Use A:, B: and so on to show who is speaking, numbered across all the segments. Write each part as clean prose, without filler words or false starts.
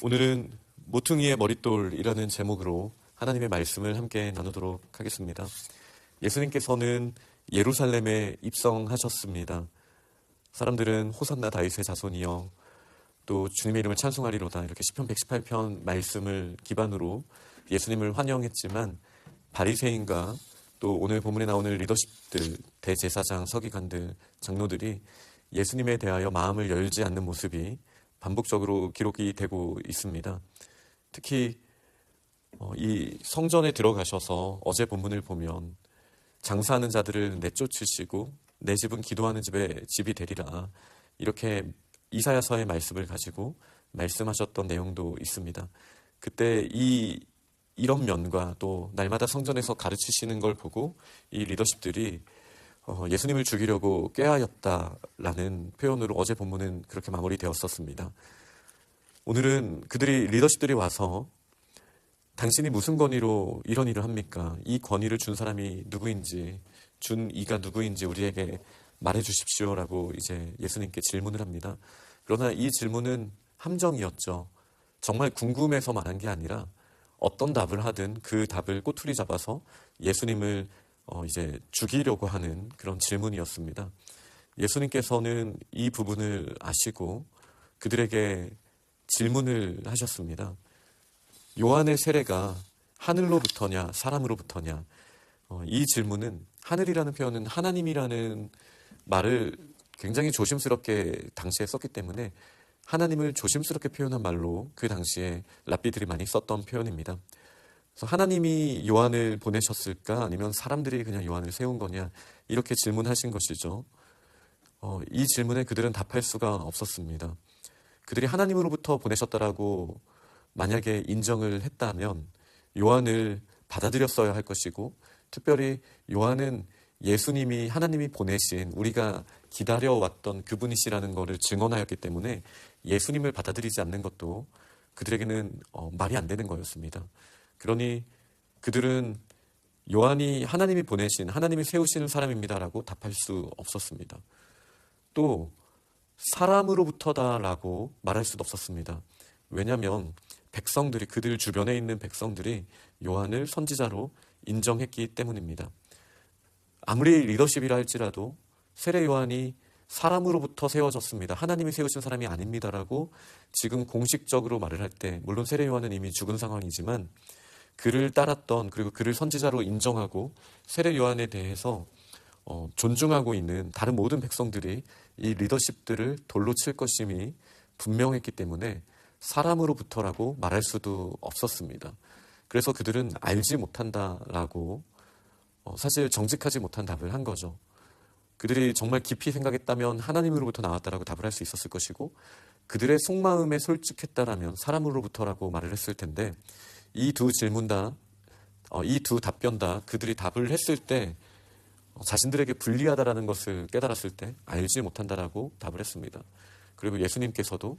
A: 오늘은 모퉁이의 머릿돌이라는 제목으로 하나님의 말씀을 함께 나누도록 하겠습니다. 예수님께서는 예루살렘에 입성하셨습니다. 사람들은 호산나 다윗의 자손이여 또 주님의 이름을 찬송하리로다 이렇게 시편 118편 말씀을 기반으로 예수님을 환영했지만 바리새인과 또 오늘 본문에 나오는 리더십들, 대제사장, 서기관들, 장로들이 예수님에 대하여 마음을 열지 않는 모습이 반복적으로 기록이 되고 있습니다. 특히 이 성전에 들어가셔서 어제 본문을 보면 장사하는 자들을 내쫓으시고 내 집은 기도하는 집이 되리라 이렇게 이사야서의 말씀을 가지고 말씀하셨던 내용도 있습니다. 그때 이런 면과 또 날마다 성전에서 가르치시는 걸 보고 이 리더십들이 예수님을 죽이려고 꾀하였다라는 표현으로 어제 본문은 그렇게 마무리되었었습니다. 오늘은 리더십들이 와서 당신이 무슨 권위로 이런 일을 합니까? 이 권위를 준 사람이 누구인지, 준 이가 누구인지 우리에게 말해 주십시오라고 이제 예수님께 질문을 합니다. 그러나 이 질문은 함정이었죠. 정말 궁금해서 말한 게 아니라 어떤 답을 하든 그 답을 꼬투리 잡아서 예수님을 이제 죽이려고 하는 그런 질문이었습니다. 예수님께서는 이 부분을 아시고 그들에게 질문을 하셨습니다. 요한의 세례가 하늘로부터냐 사람으로부터냐, 이 질문은 하늘이라는 표현은 하나님이라는 말을 굉장히 조심스럽게 당시에 썼기 때문에 하나님을 조심스럽게 표현한 말로 그 당시에 랍비들이 많이 썼던 표현입니다. 그래서 하나님이 요한을 보내셨을까 아니면 사람들이 그냥 요한을 세운 거냐 이렇게 질문하신 것이죠. 이 질문에 그들은 답할 수가 없었습니다. 그들이 하나님으로부터 보내셨다라고 만약에 인정을 했다면 요한을 받아들였어야 할 것이고, 특별히 요한은 예수님이 하나님이 보내신 우리가 기다려왔던 그분이시라는 것을 증언하였기 때문에 예수님을 받아들이지 않는 것도 그들에게는 말이 안 되는 거였습니다. 그러니 그들은 요한이 하나님이 보내신 하나님이 세우시는 사람입니다라고 답할 수 없었습니다. 또 사람으로부터다라고 말할 수도 없었습니다. 왜냐하면 백성들이, 그들 주변에 있는 백성들이 요한을 선지자로 인정했기 때문입니다. 아무리 리더십이라 할지라도 세례 요한이 사람으로부터 세워졌습니다, 하나님이 세우신 사람이 아닙니다라고 지금 공식적으로 말을 할 때, 물론 세례 요한은 이미 죽은 상황이지만 그를 따랐던, 그리고 그를 선지자로 인정하고 세례 요한에 대해서 존중하고 있는 다른 모든 백성들이 이 리더십들을 돌로 칠 것임이 분명했기 때문에 사람으로부터라고 말할 수도 없었습니다. 그래서 그들은 알지 못한다라고 사실 정직하지 못한 답을 한 거죠. 그들이 정말 깊이 생각했다면 하나님으로부터 나왔다라고 답을 할 수 있었을 것이고, 그들의 속마음에 솔직했다라면 사람으로부터라고 말을 했을 텐데, 이 두 질문 다, 이 두 답변 다 그들이 답을 했을 때 자신들에게 불리하다라는 것을 깨달았을 때 알지 못한다라고 답을 했습니다. 그리고 예수님께서도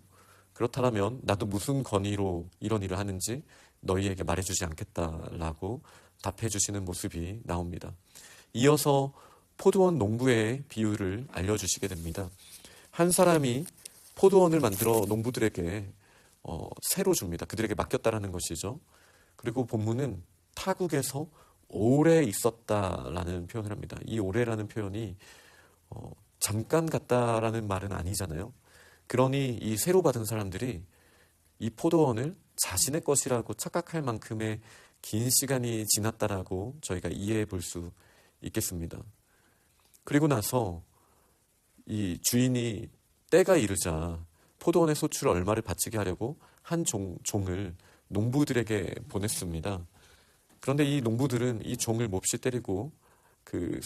A: 그렇다면 나도 무슨 권위로 이런 일을 하는지 너희에게 말해주지 않겠다라고 답해 주시는 모습이 나옵니다. 이어서 포도원 농부의 비유를 알려주시게 됩니다. 한 사람이 포도원을 만들어 농부들에게 새로 줍니다. 그들에게 맡겼다라는 것이죠. 그리고 본문은 타국에서 오래 있었다라는 표현을 합니다. 이 오래라는 표현이 잠깐 갔다라는 말은 아니잖아요. 그러니 이 새로 받은 사람들이 이 포도원을 자신의 것이라고 착각할 만큼의 긴 시간이 지났다라고 저희가 이해해 볼 수 있겠습니다. 그리고 나서 이 주인이 때가 이르자 포도원의 소출을 얼마를 바치게 하려고 한 종을 농부들에게 보냈습니다. 그런데 이 농부들은 이 종을 몹시 때리고 그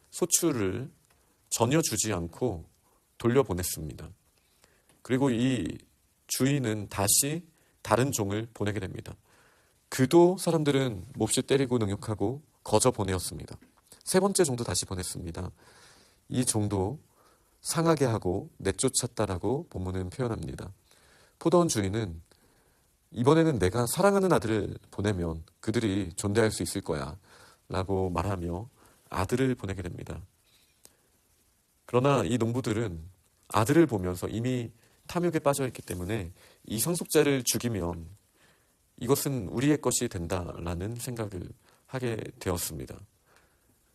A: 소출을 전혀 주지 않고 돌려보냈습니다. 그리고 이 주인은 다시 다른 종을 보내게 됩니다. 그도 사람들은 몹시 때리고 능욕하고 거저 보내었습니다. 세 번째 종도 다시 보냈습니다. 이 종도 상하게 하고 내쫓았다라고 본문은 표현합니다. 포도원 주인은 이번에는 내가 사랑하는 아들을 보내면 그들이 존대할 수 있을 거야 라고 말하며 아들을 보내게 됩니다. 그러나 이 농부들은 아들을 보면서 이미 탐욕에 빠져 있기 때문에 이 상속자를 죽이면 이것은 우리의 것이 된다라는 생각을 하게 되었습니다.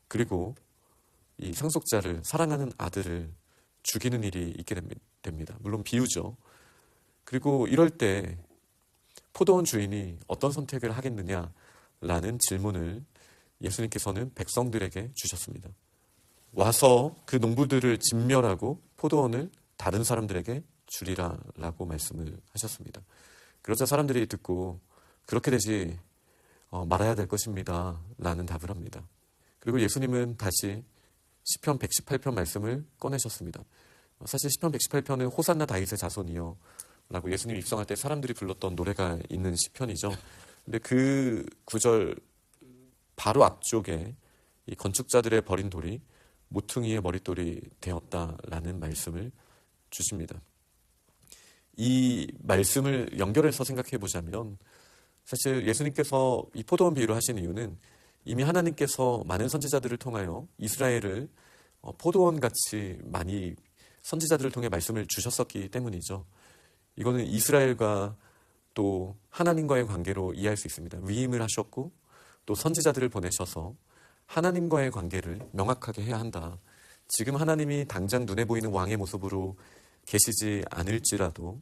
A: 그리고 이 상속자를, 사랑하는 아들을 죽이는 일이 있게 됩니다. 물론 비유죠. 그리고 이럴 때 포도원 주인이 어떤 선택을 하겠느냐라는 질문을 예수님께서는 백성들에게 주셨습니다. 와서 그 농부들을 진멸하고 포도원을 다른 사람들에게 주리라라고 말씀을 하셨습니다. 그러자 사람들이 듣고 그렇게 되지 말아야 될 것입니다 라는 답을 합니다. 그리고 예수님은 다시 시편 118편 말씀을 꺼내셨습니다. 사실 시편 118편은 호산나 다윗의 자손이요 라고 예수님 입성할 때 사람들이 불렀던 노래가 있는 시편이죠. 근데 그 구절 바로 앞쪽에 이 건축자들의 버린 돌이 모퉁이의 머릿돌이 되었다라는 말씀을 주십니다. 이 말씀을 연결해서 생각해 보자면 사실 예수님께서 이 포도원 비유를 하신 이유는 이미 하나님께서 많은 선지자들을 통하여 이스라엘을 포도원같이 많이 선지자들을 통해 말씀을 주셨었기 때문이죠. 이거는 이스라엘과 또 하나님과의 관계로 이해할 수 있습니다. 위임을 하셨고 또 선지자들을 보내셔서 하나님과의 관계를 명확하게 해야 한다. 지금 하나님이 당장 눈에 보이는 왕의 모습으로 계시지 않을지라도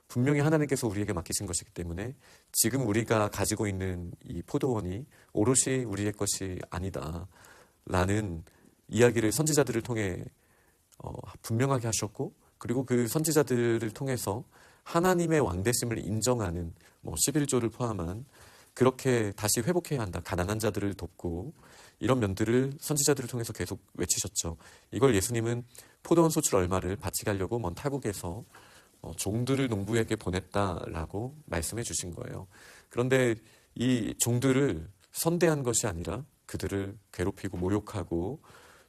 A: 분명히 하나님께서 우리에게 맡기신 것이기 때문에 지금 우리가 가지고 있는 이 포도원이 오롯이 우리의 것이 아니다 라는 이야기를 선지자들을 통해 분명하게 하셨고, 그리고 그 선지자들을 통해서 하나님의 왕되심을 인정하는 11조를 포함한 그렇게 다시 회복해야 한다, 가난한 자들을 돕고, 이런 면들을 선지자들을 통해서 계속 외치셨죠. 이걸 예수님은 포도원 소출 얼마를 바치게 하려고 먼 타국에서 종들을 농부에게 보냈다라고 말씀해 주신 거예요. 그런데 이 종들을 선대한 것이 아니라 그들을 괴롭히고 모욕하고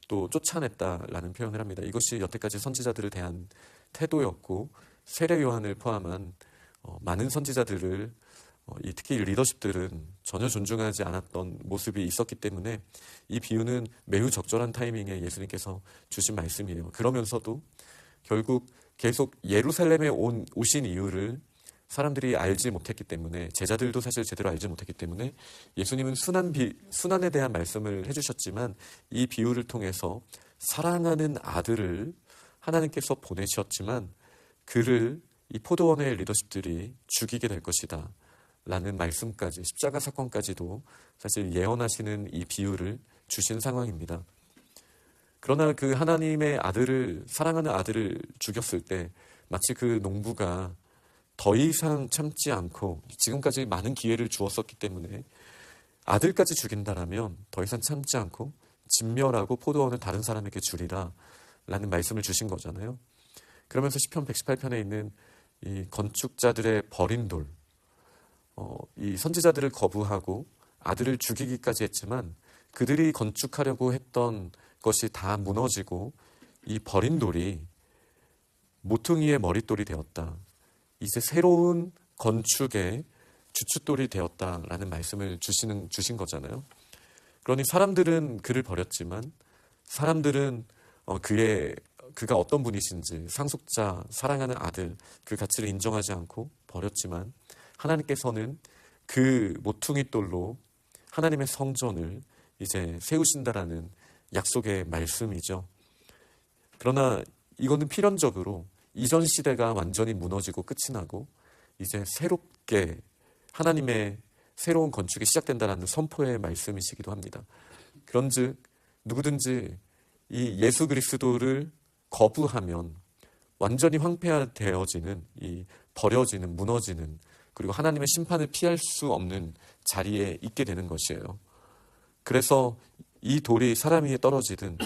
A: 또 쫓아냈다라는 표현을 합니다. 이것이 여태까지 선지자들을 대한 태도였고, 세례 요한을 포함한 많은 선지자들을 특히 리더십들은 전혀 존중하지 않았던 모습이 있었기 때문에 이 비유는 매우 적절한 타이밍에 예수님께서 주신 말씀이에요. 그러면서도 결국 계속 예루살렘에 오신 이유를 사람들이 알지 못했기 때문에, 제자들도 사실 제대로 알지 못했기 때문에 예수님은 순환에 대한 말씀을 해주셨지만 이 비유를 통해서 사랑하는 아들을 하나님께서 보내셨지만 그를 이 포도원의 리더십들이 죽이게 될 것이다 라는 말씀까지, 십자가 사건까지도 사실 예언하시는 이 비유를 주신 상황입니다. 그러나 그 하나님의 아들을, 사랑하는 아들을 죽였을 때 마치 그 농부가 더 이상 참지 않고, 지금까지 많은 기회를 주었었기 때문에 아들까지 죽인다라면 더 이상 참지 않고 진멸하고 포도원을 다른 사람에게 주리라 라는 말씀을 주신 거잖아요. 그러면서 시편 118편에 있는 이 건축자들의 버린 돌, 이 선지자들을 거부하고 아들을 죽이기까지 했지만 그들이 건축하려고 했던 것이 다 무너지고 이 버린 돌이 모퉁이의 머릿돌이 되었다. 이제 새로운 건축의 주춧돌이 되었다라는 말씀을 주신 거잖아요. 그러니 사람들은 그를 버렸지만, 사람들은 그가 어떤 분이신지, 상속자, 사랑하는 아들, 그 가치를 인정하지 않고 버렸지만 하나님께서는 그 모퉁이 돌로 하나님의 성전을 이제 세우신다라는 약속의 말씀이죠. 그러나 이거는 필연적으로 이전 시대가 완전히 무너지고 끝이 나고 이제 새롭게 하나님의 새로운 건축이 시작된다라는 선포의 말씀이시기도 합니다. 그런즉 누구든지 이 예수 그리스도를 거부하면 완전히 황폐화되어지는, 이 버려지는, 무너지는, 그리고 하나님의 심판을 피할 수 없는 자리에 있게 되는 것이에요. 그래서 이 돌이 사람 위에 떨어지든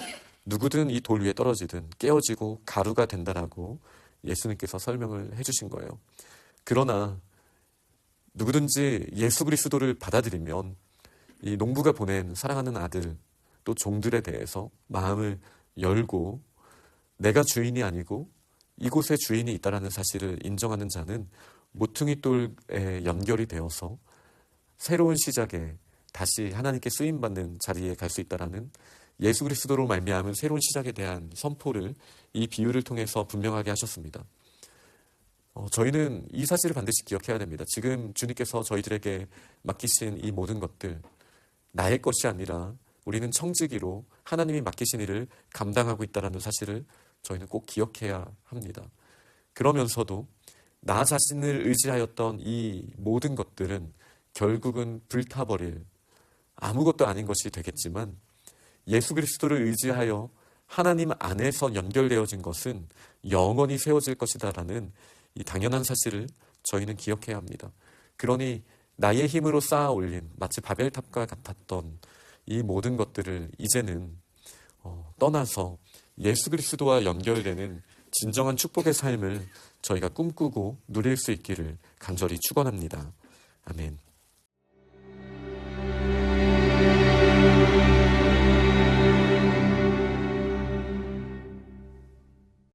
A: 누구든 이 돌 위에 떨어지든 깨어지고 가루가 된다라고 예수님께서 설명을 해주신 거예요. 그러나 누구든지 예수 그리스도를 받아들이면 이 농부가 보낸 사랑하는 아들 또 종들에 대해서 마음을 열고 내가 주인이 아니고 이곳에 주인이 있다라는 사실을 인정하는 자는 모퉁이 돌에 연결이 되어서 새로운 시작에 다시 하나님께 쓰임받는 자리에 갈 수 있다라는, 예수 그리스도로 말미암은 새로운 시작에 대한 선포를 이 비유를 통해서 분명하게 하셨습니다. 저희는 이 사실을 반드시 기억해야 됩니다. 지금 주님께서 저희들에게 맡기신 이 모든 것들, 나의 것이 아니라 우리는 청지기로 하나님이 맡기신 일을 감당하고 있다는 사실을 저희는 꼭 기억해야 합니다. 그러면서도 나 자신을 의지하였던 이 모든 것들은 결국은 불타버릴 아무것도 아닌 것이 되겠지만, 예수 그리스도를 의지하여 하나님 안에서 연결되어진 것은 영원히 세워질 것이다라는 이 당연한 사실을 저희는 기억해야 합니다. 그러니 나의 힘으로 쌓아 올린 마치 바벨탑과 같았던 이 모든 것들을 이제는 떠나서 예수 그리스도와 연결되는 진정한 축복의 삶을 저희가 꿈꾸고 누릴 수 있기를 간절히 축원합니다. 아멘.